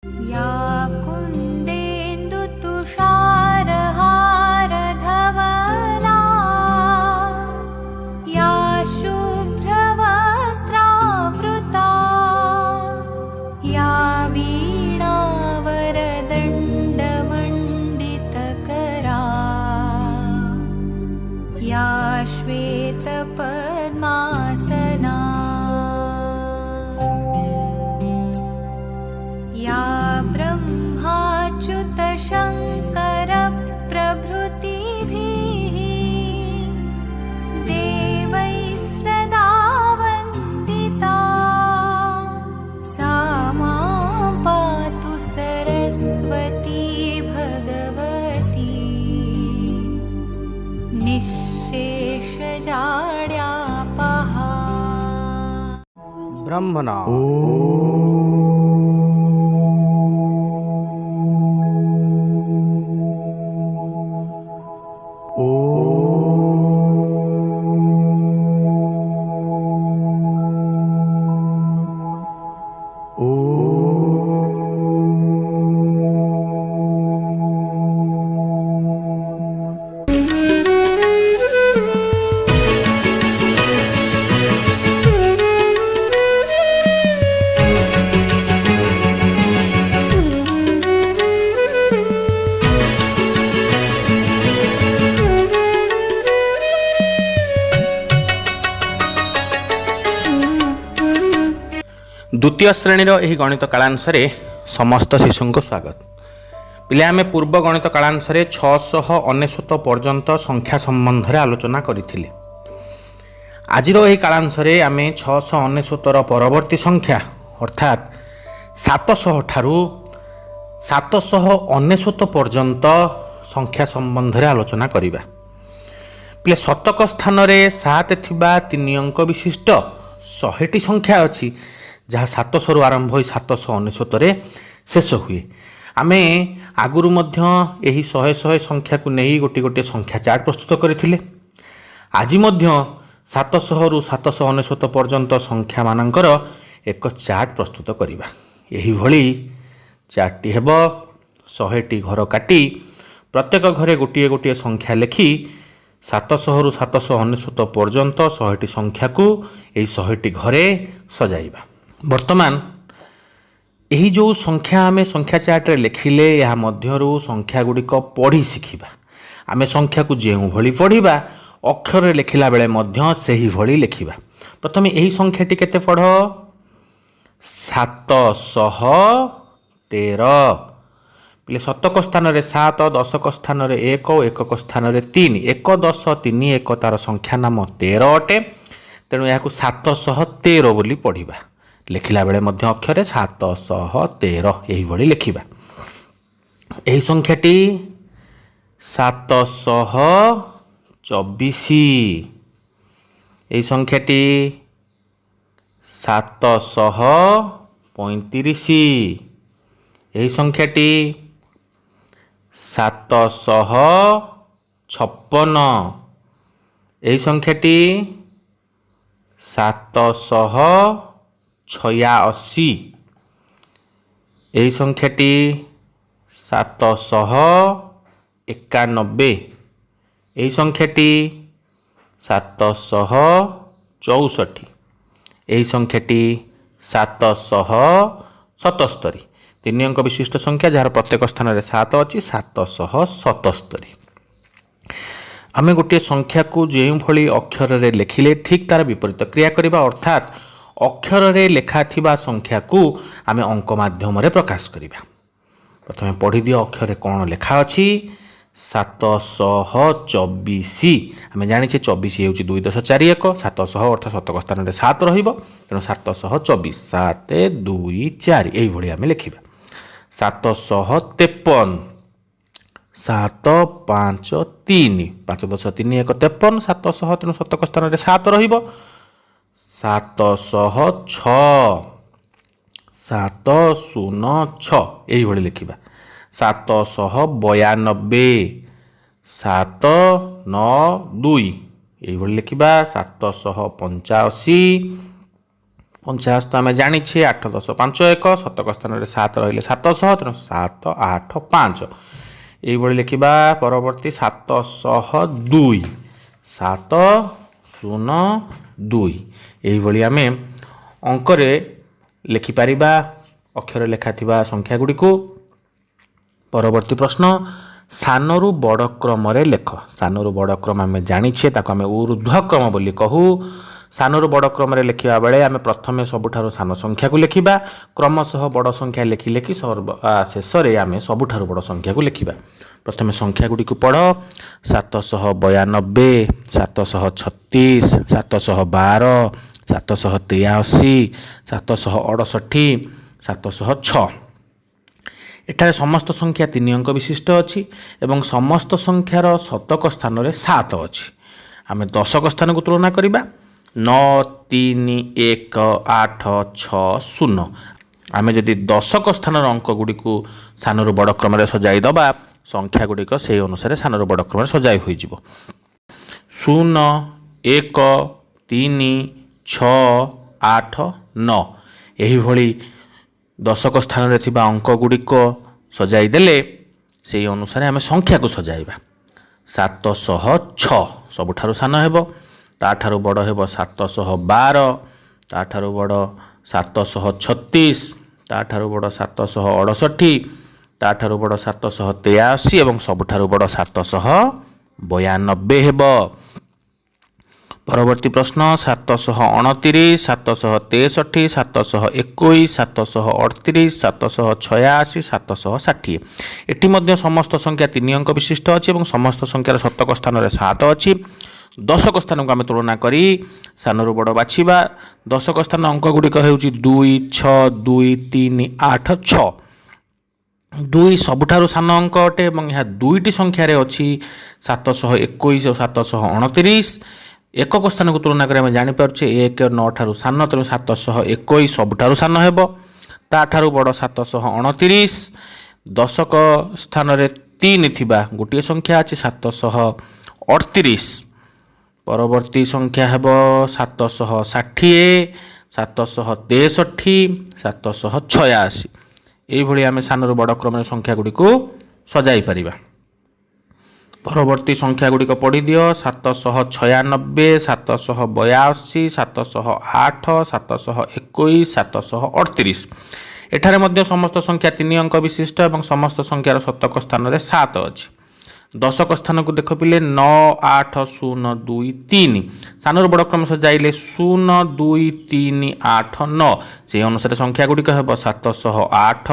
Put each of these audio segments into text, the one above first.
या कुन्देन्दुतुषारहारधवला या शुभ्रवस्त्रावृता या वीणावरदण्डमण्डितकरा या श्वेतपद्मासना या ब्रह्माच्युतशङ्करप्रभृतिभिः देवैः सदा वन्दिता सा मां पातु सरस्वती भगवती निःशेषजाड्यापहा। ब्रह्मणा द्वितीय श्रेणीर यह गणित कालांशरे समस्त शिशु को स्वागत। पिले आमे पूर्व गणित कालांशरे 699 पर्यंत संख्या संबंध रे आलोचना करिथिले। आजिर यह कालांशरे आमे 699 परवर्ती संख्या अर्थात 700 ठारू 799 पर्यंत संख्या संबंध रे आलोचना करिबा। पिले शतक स्थान रे 7 थिबा 3 अंक विशिष्ट 100टी संख्या अछि जहाँ 700 रु आरंभ हो 799 रे शेष हुए। आमे आगुरु मध्य यही 100 संख्या को नहीं गोटे गोटे संख्या चार्ट प्रस्तुत करथिले। आज मध्य 700 रु 799 पर्यंत संख्या मानकर एक चार्ट प्रस्तुत करिबा। यही भली चार्टटी हेबो 100टी घर काटी प्रत्येक घरे गोटे गोटे संख्या लिखि 700 रु 799 पर्यंत 100टी संख्या को यही 100टी घरे सजाइबा। वर्तमान यही जो संख्या आमे संख्या चार्ट रे लिखिले या मध्यरु संख्या गुड़िक पढ़ी शिखिबा। आमे संख्या को जेउ भली पढ़िबा अक्षर रे लिखिला बेले मध्य सही भली लिखिबा। प्रथमे यही संख्याटी केते पढ़ 713 पिले शतक स्थान रे 7 दशक स्थान रे 1 एकक स्थान रे 3 1 10 3 1 तार संख्या नाम 13 अटे। तेणु या 713 बोली पढ़िबा। लिखिला बेले मध्य अक्षरे 713 यही भली लिखिबा। यही संख्याटी 724 यही संख्याटी 735 यही संख्याटी 756 यही संख्याटी 786 यही संख्याटी 791 यही संख्याटी 764 यही संख्याटी 777 तीन अंक विशिष्ट संख्या जार प्रत्येक स्थान में 7 अच्छी 777। आमे गोटे संख्या को जो भली अक्षर रे लिखिले ठीक तार विपरीत क्रिया करिबा अर्थात अक्षर रे लेखा थिबा संख्या को आमे अंक माध्यम रे प्रकाश करिबा। प्रथमे पढ़ी दियो अक्षर रे कोन लेखा अछि 724 आमे जानिछे 24 हेउची 2 10 4 1 700 अर्थात शतक स्थान रे 7 रहिबो तेणु 724 7 2 4 एई भली आमे लिखिबा। 753 7 5 3 5 10 3 1 53 700 तेणु शतक स्थान रे 7 रहिबो 706 706 एई भली लिखिबा। 792 792 ଏଇଭଳି ଲେଖିବା। 785 50 तो आम जानी 8 10 5 1 शतक स्थान में 7 रही 700 तेणु 7 8 5 ये लिखा परवर्ती 702 7 0 2 ये आम अंक लिखिपर अक्षर लेखा संख्या गुड़ी को। परवर्ती प्रश्न सानरू बड़ क्रम लेख। सानरू बड़ क्रम आम जानीछे ताको आम ऊर्ध्वक्रम बोली कहू। सानरू बड़ क्रम लिखा बेले आम प्रथम सबुठारु सान संख्या को लिखा क्रमशः बड़ संख्या लिखि लिखि शेष में आम सबुठारु बड़ संख्या को लिखा। प्रथम संख्या गुड़ी को पढ़ 792 736 712 783 768 706। एठारे समस्त संख्या 3 अंक विशिष्ट अच्छी एवं समस्त संख्यार शतक स्थान में 7 अच्छी। आम दशक स्थान को तुलना करवा 9 3 1 8 6 0। आम जदि दशक स्थान अंक गुड़ी को सानरू बड़ क्रम सजाईदबा संख्या गुड़िक से अनुसार सानरू बड़ क्रम सजाई हो 0 1 3 6 8 9 यही दशक स्थान में थिबा अंक गुड़िक सजाई देले से अनुसार आम संख्या को सजाइबा 706 सबुठारु सान हेबो ताठारु बड़ हेबो 712 ताठारु बड़ 736 ताठारु बड़ 768 ताठारु बड़ 783 एवं सबुठारु बड़ 792 हेबो। परवर्ती प्रश्न 729 763 721 738 786 760। एटी मध्य समस्त संख्या 3 अंक विशिष्ट अच्छी और समस्त संख्यार शतक स्थान में 7 अच्छी। दशक स्थान को आम तुलना करी सानरू बड़ बाछिबा। दशक स्थान अंक गुड़िक होउची 2 6 2 3 8 6। 2 सबुठारु सान अंक अटे और यह दुईटी संख्यार अच्छी 721 और 729। एकक स्थान को तुलना करें जापर 1 9 ठारू सान तेणु 721 सबुठारु सान हेबो ताठारु बड़ 729। दशक स्थान में 3 थिबा गोटे संख्या अच्छी 738। परवर्ती संख्या हेबो 760 763 786। यही आम सानरू बड़ क्रम संख्या गुड़ी को सजाई परिबा। परवर्ती संख्या गुड़िक पढ़ी दियो 796 782 708 721 738। एठारे मध्य समस्त संख्या 3 अंक विशिष्ट और समस्त संख्यार शतक स्थान में 7 अच्छी। दशक स्थान को देख पिले 9 8 0 2 3 सानरू बड़ क्रम सजाइले 0 2 3 8 9 से अनुसार संख्या गुड़िक हेब 708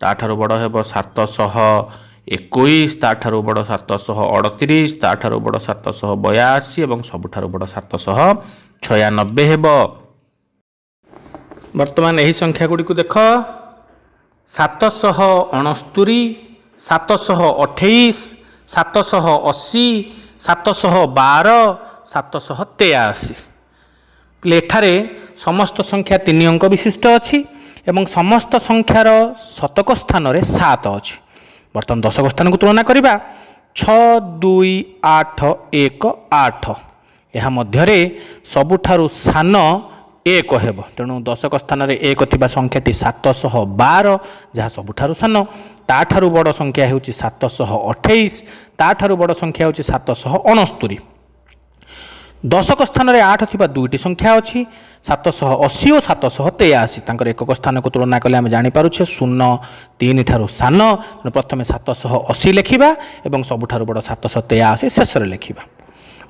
ताठारु बड़ हेब 721 ताठारु बड़ 738 ताठारु बड़ 782 एवं सबुठारु बड़ 796 हेब। वर्तमान यही संख्या गुड़ी को देख 769 728 780 712 783। एठारे समस्त संख्या 3 अंक विशिष्ट अच्छी एवं समस्त संख्यार शतक स्थान में 7 अच्छी। बर्तमान दशक स्थान को तुलना करवा 6 2 8 1 8 यह मध्य सबुठारु सान 1 हेब तेणु दशक स्थान में 1 थिबा संख्याटी 712 जहाँ सबुठारु सान ताठारु बड़ संख्या होउची 728 ताठारु बड़ संख्या होउची 769। दशक स्थान में 8 थिबा दुईटी संख्या अच्छी 780 और 783 तांकर एकक स्थान को तुलना कले आम जापर 0 3 ठारू सान प्रथम 780 लिखा और सबुठारु बड़ 783 शेष में लिखा।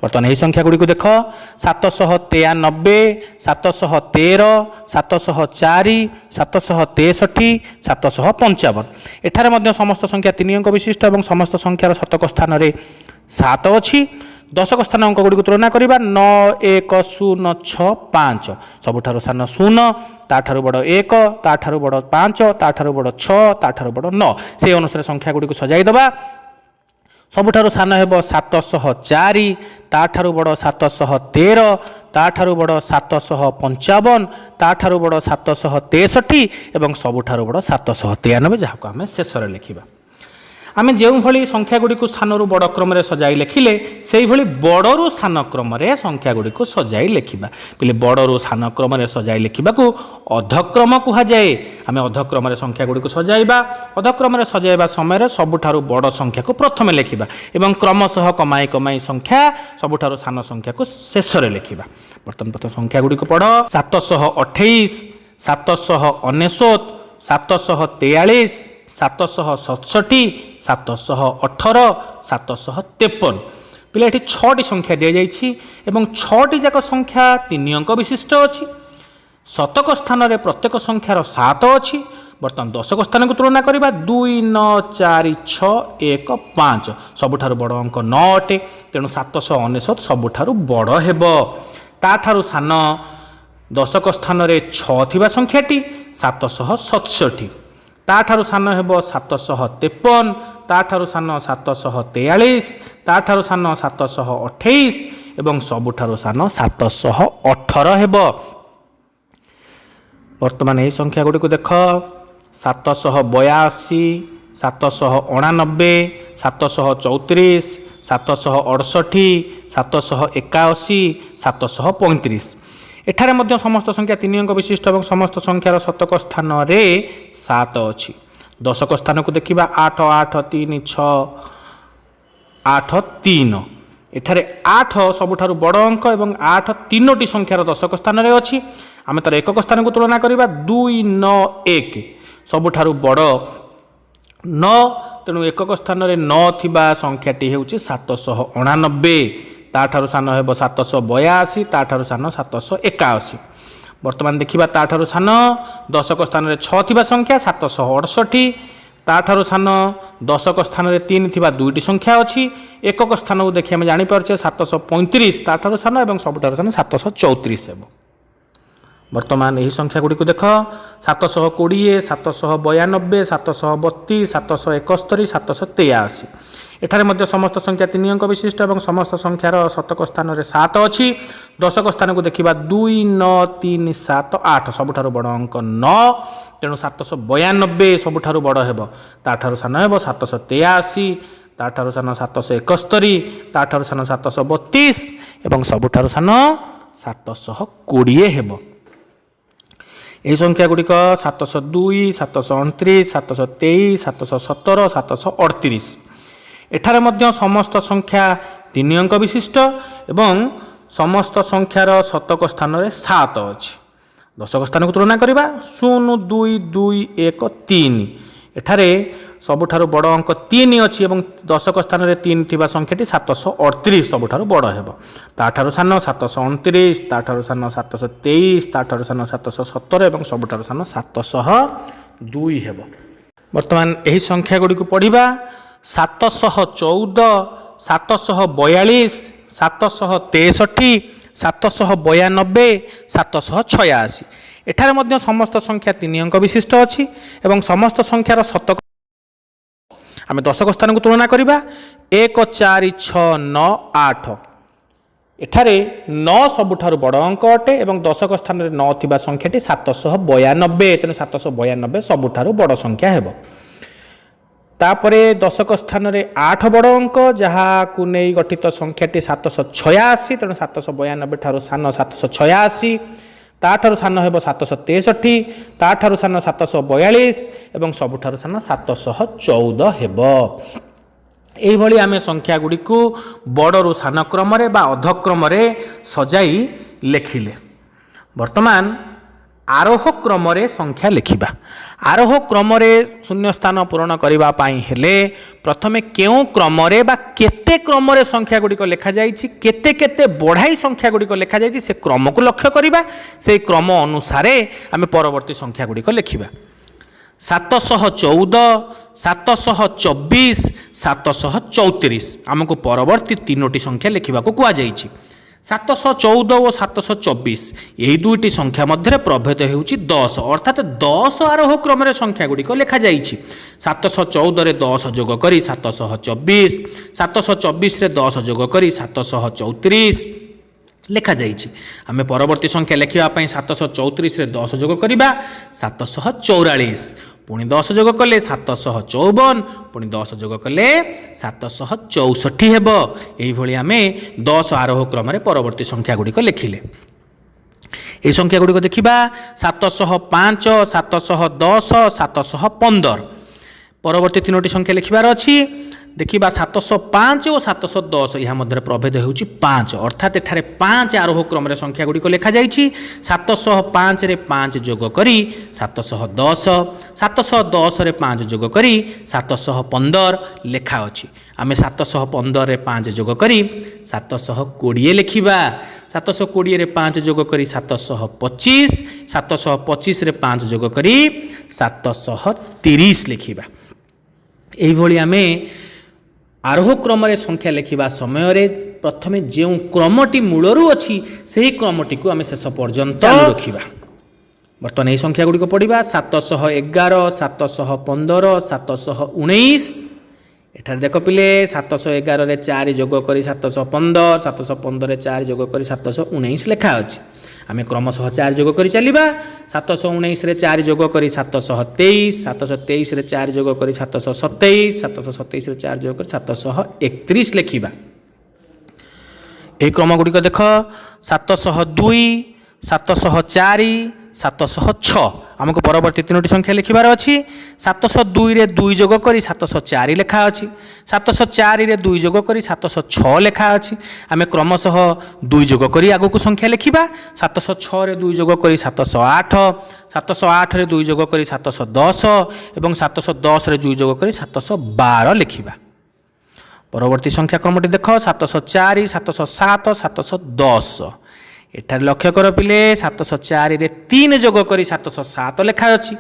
बर्तमान यही संख्या गुड़ी को देख 793 713 704 763 755। एठारे मध्य समस्त संख्या 3 अंक विशिष्ट और समस्त संख्यार शतक स्थान में 7 अच्छी। दशक स्थान अंक गुड़ी को तुलना करवा 9 1 0 6 5 सबुठारु सान 0 ताठारु बड़ 1 ताठारु बड़ 5 ताठारु बड़ 6 ताठारु बड़ 9 से अनुसार संख्या गुड़ी को सजाई दबा। सबुठारु सान हेब 704 ताठारु बड़ 713 ताठारु बड़ 755 ताठारु बड़ 763 एवं सबुठारु बड़ 793 जहाँ को आम शेष में लिखा। आम जो संख्या गुड़ी सानू बड़ क्रम सजाई लिखिले से बड़ू सान क्रम संख्या गुड़ी सजाई लिखा पे बड़ू सान क्रम सजाई लिखा अधक्रम कहुए। आम अधक्रम संख्या गुड़ी सजाइबा अधक्रम सजाइबा समय सबुठारु बड़ संख्या को प्रथम लिखा और क्रमशः कमाई कमाई संख्या सबुठारु सान संख्या को शेष लिखा। बर्तमान प्रथम संख्या गुड़ी पढ़ 728 799 743 767 718 753 पिला ये 6टी संख्या दि जाइए और 6टी जाक संख्या 3 अंक विशिष्ट अच्छी। शतक स्थान में प्रत्येक संख्यार 7 अच्छी। बर्तमान दशक स्थान को तुलना करवा 2 9 4 6 1 5 सबुठारु बड़ अंक 9 अटे तेणु 799 सबुठारु बड़ हेब। ताठारु सान दशक स्थान में 6 थिबा संख्याटी 767 ताठारु सान हेब 753 ताठारु सान 743 ताठारु सान 728 एवं सबुठारु सान 718 हेब। वर्तमान यही संख्या गुड़ी को देख 782 789 734 768 781 735 एठारे मध्य समस्त संख्या 3 अंक विशिष्ट और समस्त संख्यार शतक स्थान में 7 अच्छी। दशक स्थान को देखा 8 8 3 6 8 3 एठारे 8 सबुठारु बड़ अंक और 8 3टी संख्यार दशक स्थान में अच्छी। आम तार एकक स्थान को तुलना करवा 2 9 1 सबुठारु बड़ 9 तेणु एकक स्थान में 9 थिबा संख्याटी होउची 789 ताठारु सान हेब 782 ताठारु सान 781। वर्तमान देखिबा ताठारु सान दशक स्थान में 6 थिबा संख्या 768 ताठारु सान दशक स्थान में 3 थिबा 2टी संख्या अच्छी। एकक स्थान को देखि आम जानि पारछे 735 ताठारु सान एवं सबुठारु सान 734 हेब। वर्तमान यही संख्या गुड़ी को देख 720 792 732 771 783 एठारे मध्य समस्त संख्या 3 अंक विशिष्ट और समस्त संख्यार शतक स्थान में 7 अच्छी। दशक स्थान को देखा 2 9 3 7 8 सबुठारु बड़ अंक 9 तेणु 792 सबुठारु बड़ हेब। ताठारु सान हेब 783 ताठारु सान 771 ताठारु सान 732 एवं सबुठारु सान 720 हेब। यही संख्या गुड़िक 702 729 723 717 738 एठारे मध्य समस्त संख्या 3 अंक विशिष्ट एवं समस्त संख्यार शतक स्थान में 7 अच्छी। दशक स्थान को तुलना करवा 0 2 2 1 3 एठारे सबुठारु बड़ अंक 3 अच्छी और दशक स्थान में 3 थिबा संख्याटी 738 सबुठारु बड़ हेब। ताठारु सान 729 ताठारु सान 723 ताठारु सान 717 एवं सबुठारु सान 702 हेब। वर्तमान यही संख्या गुड़ी को पढ़िबा 714 742 763 792 786 एठारे मध्य समस्त संख्या 3 अंक विशिष्ट अच्छी और समस्त संख्यार शतक आम दशक स्थान को तुलना करवा 1 4 6 9 8 एठारे 9 सबुठारु बड़ अंक अटे और दशक स्थान में 9 थिबा संख्याटी 792 तेणु 792 सबुठारु बड़ संख्या हेब। तापरे दशक स्थान में 8 बड़ अंक जहाँ को नहीं गठित संख्याटी 786 तेणु 792 ठारू सान 786 ताठारु सान हेब 763 ताठारु सान 742 एवं सबुठारु सान 714 हेब। एहिभଳି आमे संख्या गुडी को बड़रू सान क्रम रे बा अधक्रम रे सजाई लेखिले। वर्तमान आरोह क्रम रे संख्या लिखिबा। आरोह क्रम रे शून्य स्थान पूरण करिबा पाई हेले प्रथमे केउ क्रम रे बा केते क्रम रे संख्या गुडी को लेखा जाईछि केते केते बढ़ाई संख्या गुडी को लेखा जाईछि से क्रम को लक्ष्य करिबा। से क्रम अनुसार आमे परवर्ती संख्या गुडी को लिखिबा। 714 724 734 आमको परवर्ती तीनोटी संख्या लिखा कुआ जाइछि। 714 और 724 यही दुईटी संख्या मध्य प्रभेद होउछि 10 अर्थात 10 आरोह क्रम रे संख्या गुडी को लेखा जाइछि। 714 रे 10 जोग करी 724 724 रे 10 जोग करी 734 लेखा जाइछि। आमे परवर्ती संख्या लेखिबा पई 734 रे 10 जोग करिबा 744 पुणी 10 जोग कले 754 पुणी 10 जोग कले 764 हेब। एइभଳି आमे 10 आरोह क्रम रे परवर्ती संख्या गुड़िक लिखिले। এই সংখ্যা গুড়িক দেখিবা 705 710 715 পরবর্তী তিনোটি সংখ্যা লিখিবার ଅଛି। देखा 705 और 710 यहाँ मध्य प्रभेद हो 5 अर्थात एठारे 5 आरोह क्रम संख्या गुड़िक लिखा जाइए। 705 रे 5 जोग करी 710 710 रे 5 जोग करी 715 लिखा अछि। आम 715 रे 5 जोग करी 720 लिखा। 720 रे 5 जोग करी 725 725 रे 5 जोग करी 730 लिखा। यही आम आरोह क्रम संख्या लिखा समय रे प्रथमे जो क्रमटी मूलरू अच्छी से ही क्रमटी को आम शेष पर्यंत चालू रखा। बर्तमान यही संख्या गुड़िक पढ़ा 711 715 719। एठार देख पिले 711 रे 4 जोग करी 715 715 रे 4 जोग करी 719 लिखा अच्छी। आम क्रमशः 4 जोग कर चलवा। 719 रे 4 जोग करी 723 723 रे 4 जोग करी 727 727 रे 4 जोग करी 731 लिखा। यह क्रम गुड़िक देख 702 704 706 आमको परवर्ती तीनोटी संख्या लिखिबार अछि। 702 रे 2 जोग करी 704 लिखा अछि। 704 रे 2 जोग करी 706 लिखा अछि। आम क्रमशः 2 जोग करी आगो को संख्या लिखिबा। 706 रे 2 जोग करी 708 708 रे 2 जोग करी 710 एवं 710 रे 2 जोग करी 712 लिखिबा। परवर्ती संख्या क्रमटी देख 704 707 710। एठार लक्ष्य कर पिले 704 रे 3 जोग करी 707 लिखा अछि।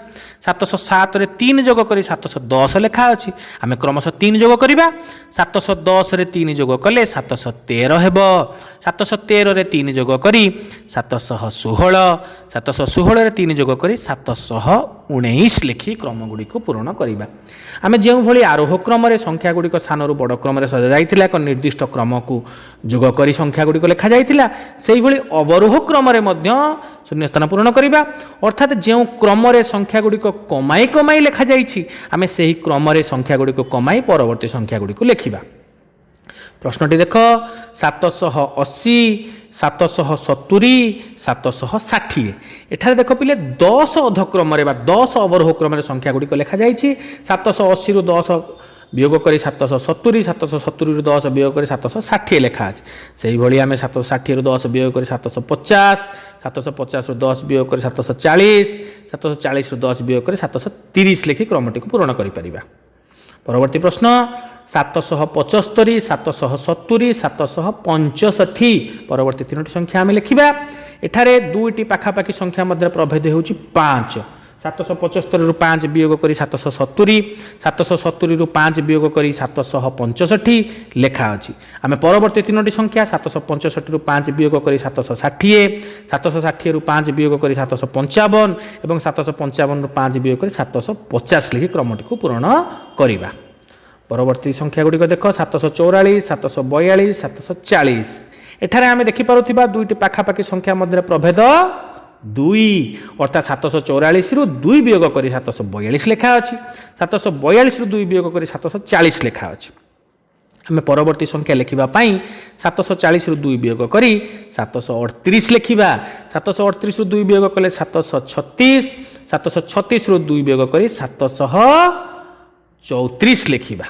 707 रे 3 जोग करी 710 लिखा अछि। आम क्रमशः 3 जोग करिबा। 710 रे 3 जोग कले 713 हेब। 713 रे 3 जोग करी 716 716 रे 3 जोग करी 719 लिखि क्रम गुड़ी को पूर्ण करिबा। आम जो भली आरोह क्रम संख्या गुड़िक सानू बड़ क्रम सजा जाइतिला एक निर्दिष्ट क्रम को जोग करी संख्या गुड़िक लिखा जाइतिला सेहि भली अवरोह क्रम शून्य स्थान पूरण करिबा। अर्थात जो क्रम संख्या गुड़िक कमाई कमाई लिखा जाइछि आमे सेहि क्रम संख्या गुड़िक कमाई परवर्ती संख्या गुड़िक लिखिबा। प्रश्नटी देख 780 770 760 एठारे देख पिले 10 अधक्रम 10 अवरोह क्रम संख्या गुड़िक लिखा जाइछि। 780 रु 10 वियोग करी 770 770 रु 10 वियोग करी 760 लिखा अछि। सेहि भली आमे 760 रु 10 वियोग करी 750 750 रु 10 वियोग करी 740 740 रु 10 वियोग करी 730 लिखि क्रमटी को पूर्ण करि परिबा। परवर्ती प्रश्न 775 770 765 परवर्ती तीनोटी संख्या आम लिखा। एठारे दुईटी पाखापाखि संख्या मध्य प्रभेद होउछि 5। 775 रु 5 वियोग करी 770 770 रु 5 वियोग करी 765 लेखा अछि। आम परवर्ती तीनोटी संख्या 765 रु 5 वियोग करी 760 760 रु 5 वियोग करी 755 एवं 755 रु 5 वियोग करी 750 लिखि क्रमटी को पूर्ण करिबा। परवर्ती संख्या गुड़िक देख 744 742 740 एठारे आम देखिपारुथिबा दुईटी पाखापाखि संख्या मध्य प्रभेद 2 अर्थात 744 रु 2 वियोग करी 742 लेखा अछि। 742 रु 2 वियोग करी 740 लेखा अछि। आम परवर्ती संख्या लिखिबा पई 740 रु 2 वियोग करी 738 लिखिबा। 738 रु 2 वियोग कले 736 736 रु 2 वियोग करी 734 लिखिबा।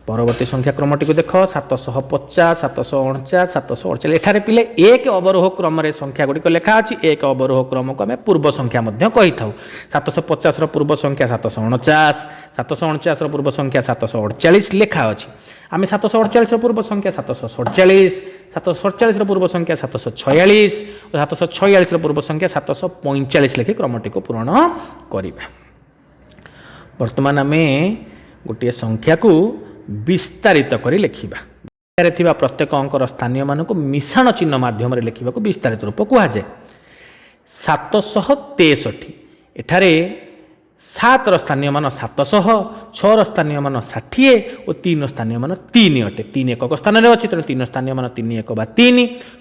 परवर्ती संख्या क्रमटी को देख 750 749 748 एठारे पिले एक अवरोह क्रम संख्या गुड़िक लिखा अछि। एक अवरोह क्रम को आम पूर्व संख्या मध्य कहि थाउ। 750 पूर्व संख्या 749 749 पूर्व संख्या 748 लिखा अछि। आम 748 पूर्व संख्या 747 747 पूर्व संख्या 746 और 746 पूर्व संख्या 745 लिखि क्रमटी को पूर्ण करिबा। वर्तमान आम गोटे संख्या को विस्तारित करी लिखिबा। थिबा प्रत्येक अंकर स्थानीय मान को मिश्रण चिन्ह माध्यम रे लिखिबा को विस्तारित रूप कहुए। 763 एठारे 7 ସ୍ଥାନୀୟ ମାନ 700, 6 ସ୍ଥାନୀୟ ମାନ 60 ଓ 3 ସ୍ଥାନୀୟ ମାନ 3 ଅଟେ। 3 ଏକକ ସ୍ଥାନରେ ଅଛି ତେଣୁ 3 ସ୍ଥାନୀୟ ମାନ 3 1 ବା 3,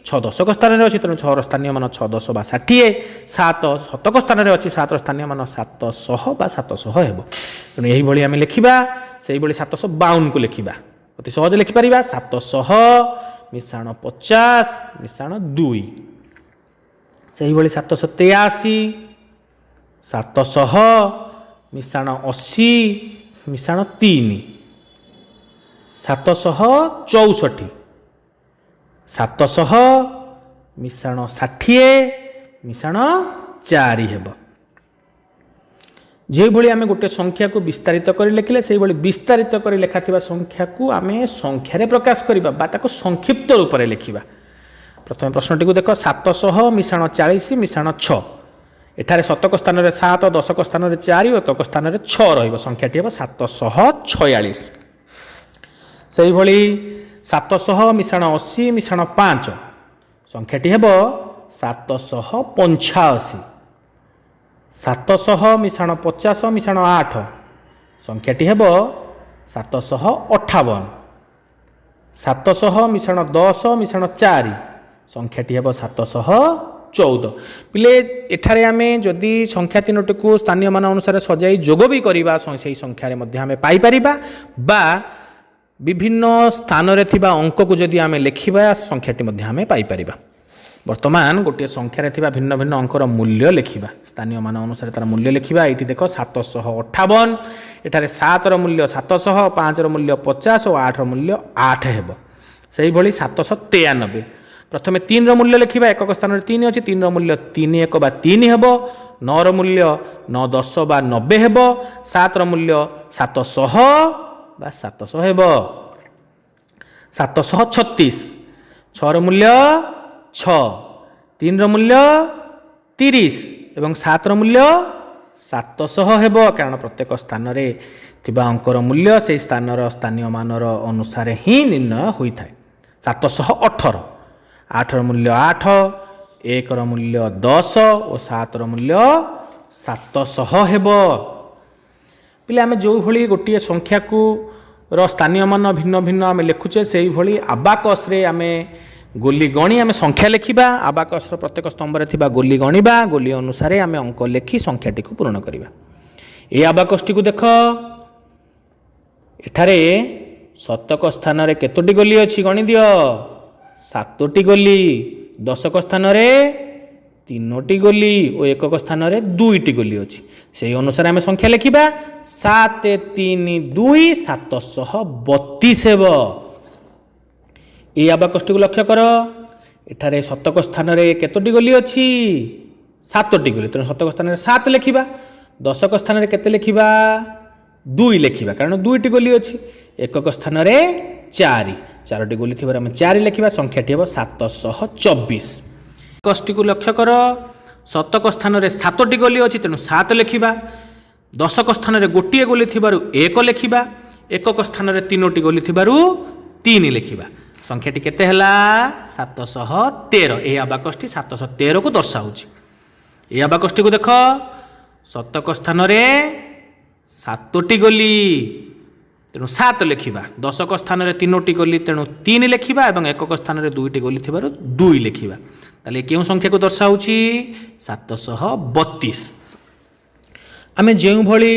6 ଦଶକ ସ୍ଥାନରେ ଅଛି ତେଣୁ 6 ସ୍ଥାନୀୟ ମାନ 6 10 ବା 60, 7 ଶତକ ସ୍ଥାନରେ ଅଛି 7 ସ୍ଥାନୀୟ ମାନ 700 ବା 700 ହେବ। ତେଣୁ ଏହିଭଳି ଆମେ ଲେଖିବା। ସେହିଭଳି 752 କୁ ଲେଖିବା ଅତି ସହଜ ଲେଖିପାରିବା 700 ମିଶାଣ 50 ମିଶାଣ 2। ସେହିଭଳି 783 700 ମିଶାଣ 80 ମିଶାଣ 3, 764 700 ମିଶାଣ 60 ମିଶାଣ 4 ହେବ। যেভাবে আমি গোটে সংখ্যাকে বিস্তারিত করে লিখলে সেইভাবে বিস্তারিত করে লেখাথিবা সংখ্যাকে আমি সংখ্যারে প্রকাশ করিবা বা তাকে সংক্ষিপ্ত রূপে লিখিবা। প্রথমে প্রশ্নটি দেখ 700 মিশাণ 40 মিশাণ 6। এখানে শতক স্থানের 7, দশক স্থানের 4 ও একক স্থানের 6 রহব। সংখ্যাটি হব 746। সেইভাবে 700 মিশাণ 80 মিশাণ 5 সংখ্যাটি হব 785। 700 ମିଶାଣ 50 ମିଶାଣ 8 ସଂଖ୍ୟାଟି ହେବ 758। 700 ମିଶାଣ 10 ମିଶାଣ 4 ସଂଖ୍ୟାଟି ହେବ 714। ପିଲେ ଏଠାରେ ଆମେ ଯଦି ସଂଖ୍ୟା ତିନୋଟିକୁ ସ୍ଥାନୀୟ ମାନ ଅନୁସାରେ ସଜାଇ ଯୋଗ ବି କରିବା ସେହି ସଂଖ୍ୟାରେ ମଧ୍ୟ ଆମେ ପାଇପାରିବା ବା ବିଭିନ୍ନ ସ୍ଥାନରେ ଥିବା ଅଙ୍କକୁ ଯଦି ଆମେ ଲେଖିବା ସଂଖ୍ୟାଟି ମଧ୍ୟ ଆମେ ପାଇପାରିବା। ବର୍ତ୍ତମାନ ଗୋଟିଏ ସଂଖ୍ୟାରେ ଥିବା ଭିନ୍ନ ଭିନ୍ନ ଅଙ୍କର ମୂଲ୍ୟ ଲେଖିବା। ସ୍ଥାନୀୟ ମାନ ଅନୁସାରେ ତାର ମୂଲ୍ୟ ଲେଖିବା। ଏଇଠି ଦେଖ 758, ଏଠାରେ 7ର ମୂଲ୍ୟ 700, 5ର ମୂଲ୍ୟ 50 ଓ 8ର ମୂଲ୍ୟ 8 ହେବ। ସେହିଭଳି 793। ପ୍ରଥମେ 3ର ମୂଲ୍ୟ ଲେଖିବା। ଏକକ ସ୍ଥାନରେ 3 ଅଛି, 3ର ମୂଲ୍ୟ 3 1 ବା 3 ହେବ। 9ର ମୂଲ୍ୟ 9 10 ବା 90 ହେବ। 7ର ମୂଲ୍ୟ 700 ବା 700 ହେବ। 736। 6ର ମୂଲ୍ୟ 6, 3ର ମୂଲ୍ୟ 30 ଏବଂ 7ର ମୂଲ୍ୟ 700 ହେବ। କାରଣ ପ୍ରତ୍ୟେକ ସ୍ଥାନରେ ଥିବା ଅଙ୍କର ମୂଲ୍ୟ ସେହି ସ୍ଥାନର ସ୍ଥାନୀୟ ମାନର ଅନୁସାରେ ହିଁ ନିର୍ଣ୍ଣୟ ହୋଇଥାଏ। 718। 8ର ମୂଲ୍ୟ 8, 1ର ମୂଲ୍ୟ 10 ଓ 7ର ମୂଲ୍ୟ 700 ହେବ। ପିଲେ ଆମେ ଯେଉଁଭଳି ଗୋଟିଏ ସଂଖ୍ୟାକୁ ସ୍ଥାନୀୟ ମାନ ଭିନ୍ନ ଭିନ୍ନ ଆମେ ଲେଖୁଛେ ସେଇଭଳି ଆବାକସ୍ରେ ଆମେ ଗୋଲି ଗଣି ଆମେ ସଂଖ୍ୟା ଲେଖିବା। ଆବାକସ୍ର ପ୍ରତ୍ୟେକ ସ୍ତମ୍ଭରେ ଥିବା ଗୋଲି ଗଣିବା। ଗୋଲି ଅନୁସାରେ ଆମେ ଅଙ୍କ ଲେଖି ସଂଖ୍ୟାଟିକୁ ପୂରଣ କରିବା। এই ଆବାକସ୍ଟିକୁ ଦେଖ। ଏଠାରେ ଶତକ ସ୍ଥାନରେ କେତୋଟି ଗୋଲି ଅଛି ଗଣିଦିଅ। 7ଟି ଗୋଲି। ଦଶକ ସ୍ଥାନରେ 3ଟି ଗୋଲି ଓ ଏକକ ସ୍ଥାନରେ 2ଟି ଗୋଲି ଅଛି। ସେହି ଅନୁସାରେ ଆମେ ସଂଖ୍ୟା ଲେଖିବା। 7 3 2 732 ହେବ। এই ଆବାକସ୍ଟିକୁ ଲକ୍ଷ୍ୟ କର। ଏଠାରେ ଶତକ ସ୍ଥାନରେ କେତୋଟି ଗୋଲି ଅଛି? 7ଟି ଗୋଲି। ତେଣୁ ଶତକ ସ୍ଥାନରେ 7 ଲେଖିବା। ଦଶକ ସ୍ଥାନରେ କେତେ ଲେଖିବା? 2 ଲେଖିବା କାରଣ 2ଟି ଗୋଲି ଅଛି। ଏକକ ସ୍ଥାନରେ 4ଟି ଗୋଲି ଥିବାରୁ ଆମେ 4 ଲେଖିବା। ସଂଖ୍ୟାଟି ହେବ 724। ଆବାକସ୍ଟିକୁ ଲକ୍ଷ୍ୟ କର। ଶତକ ସ୍ଥାନରେ 7ଟି ଗୋଲି ଅଛି ତେଣୁ 7 ଲେଖିବା। ଦଶକ ସ୍ଥାନରେ ଗୋଟିଏ ଗୋଲି ଥିବାରୁ 1 ଲେଖିବା। ଏକକ ସ୍ଥାନରେ 3ଟି ଗୋଲି ଥିବାରୁ 3 ଲେଖିବା। ସଂଖ୍ୟାଟି କେତେ ହେଲା? 713। ଏହି ଆବାକସ୍ଟି 713କୁ ଦର୍ଶାଉଛି। ଏହି ଆବାକସ୍ଟିକୁ ଦେଖ। ଶତକ ସ୍ଥାନରେ 7ଟି ଗୋଲି ତେଣୁ 7 ଲେଖିବା। ଦଶକ ସ୍ଥାନରେ 3ଟି ଗୋଲି ତେଣୁ 3 ଲେଖିବା ଏବଂ ଏକକ ସ୍ଥାନରେ 2ଟି ଗୋଲି ଥିବାରୁ 2 ଲେଖିବା। ତାହେଲେ କେଉଁ ସଂଖ୍ୟାକୁ ଦର୍ଶାଉଛି? 732। ଆମେ ଯେଉଁଭଳି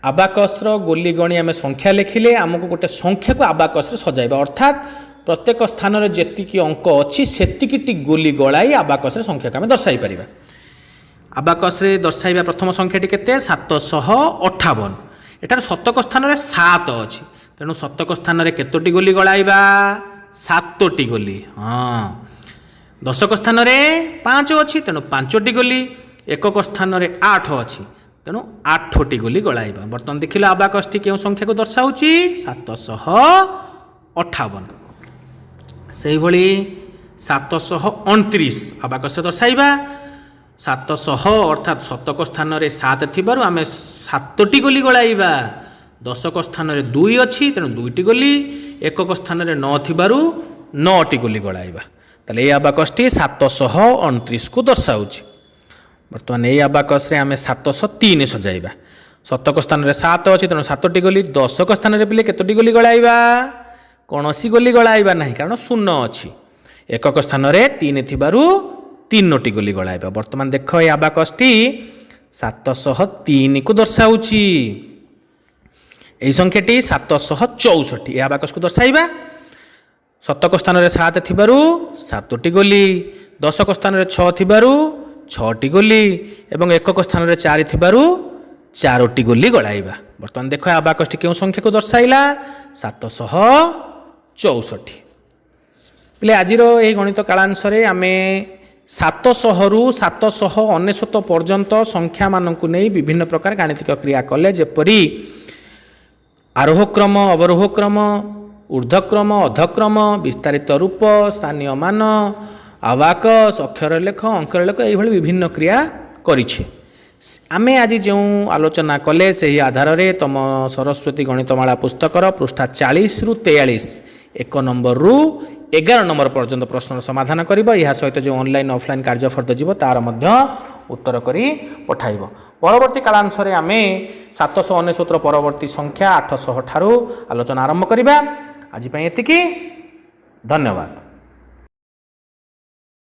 ଆବାକସ୍ର ଗୋଲି ଗଣି ଆମେ ସଂଖ୍ୟା ଲେଖିଲେ ଆମକୁ ଗୋଟେ ସଂଖ୍ୟାକୁ ଆବାକସ୍ରେ ସଜାଇବା ଅର୍ଥାତ୍ ପ୍ରତ୍ୟେକ ସ୍ଥାନରେ ଯେତିକି ଅଙ୍କ ଅଛି ସେତିକିଟି ଗୋଲି ଗଳାଇ ଆବାକସ୍ରେ ସଂଖ୍ୟାକୁ ଆମେ ଦର୍ଶାଇ ପାରିବା। ଆବାକସ୍ରେ ଦର୍ଶାଇବା ପ୍ରଥମ ସଂଖ୍ୟାଟି କେତେ? 758। ଏଠାରେ ଶତକ ସ୍ଥାନରେ 7 ଅଛି ତେଣୁ ଶତକ ସ୍ଥାନରେ କେତୋଟି ଗୋଲି ଗଳାଇବା? 7ଟି ଗୋଲି। ହଁ। ଦଶକ ସ୍ଥାନରେ 5 ଅଛି ତେଣୁ 5ଟି ଗୋଲି। ଏକକ ସ୍ଥାନରେ 8 ଅଛି ତେଣୁ 8ଟି ଗୋଲି ଗଳାଇବା। ବର୍ତ୍ତମାନ ଦେଖିଲ ଆବାକସ୍ଟି କେଉଁ ସଂଖ୍ୟାକୁ ଦର୍ଶାଉଛି? 758। ସେହିଭଳି 729 ଆବାକସ୍ରେ ଦର୍ଶାଇବା। 700 ଅର୍ଥାତ୍ ଶତକ ସ୍ଥାନରେ 7 ଥିବାରୁ ଆମେ 7ଟି ଗୋଲି ଗଳାଇବା। ଦଶକ ସ୍ଥାନରେ 2 ଅଛି ତେଣୁ 2ଟି ଗୋଲି। ଏକକ ସ୍ଥାନରେ 9 ଥିବାରୁ 9ଟି ଗୋଲି ଗଳାଇବା। ତାହେଲେ ଏହି ଆବାକସ୍ଟି 729କୁ ଦର୍ଶାଉଛି। बर्तमान यही आबाकस आम 703 सजाइबा शतक स्थान में 7 अच्छी तेणु 7टी गोली दशक स्थान में पिले केतोटी गोली गलाइबा कौन गोली गलाइबा ना कारण शून्य अच्छी एकक स्थान में 3 थिबारु 3टी गोली गलाइबा बर्तमान देख ये आबाकसटी 703 को दर्शाऊँगी यही संख्याटी 764 यह आबाकस को दर्शाइबा शतक स्थान में 7 थिबारु 7टी गोली दशक स्थान में 6 थिबारु 6टी गोली एवं एकक स्थान में 4 थिबारु 4टी गोली गलाइबा बर्तमान देख आबाकसटी क्यों संख्या को दर्शाइला 764 पिले आज यही गणित कालांश आम 700 रु 799 पर्यंत संख्या मानक नहीं विभिन्न प्रकार गाणितिक क्रिया कले जेपरी आरोह क्रम अवरोह क्रम ऊर्ध्वक्रम अधक्रम विस्तारित रूप स्थानीय मान आवाकस अक्षर लेख अंकर लेख ये विभिन्न क्रिया करिछे आमे आज जो आलोचना कले से ही आधार रे तम सरस्वती गणितमाला पुस्तकर पृष्ठा 40 रु 43 1 नंबर रु 11 नंबर पर्यंत प्रश्न समाधान करिबो या सहित जो ऑनलाइन ऑफलाइन कार्यफर्द जीव तार मध्य उत्तर करी पठाइबो परवर्ती कालांश रे आमे 799 परवर्ती संख्या 800 ठारू आलोचना आरंभ करिबा आज पई एतिकी धन्यवाद।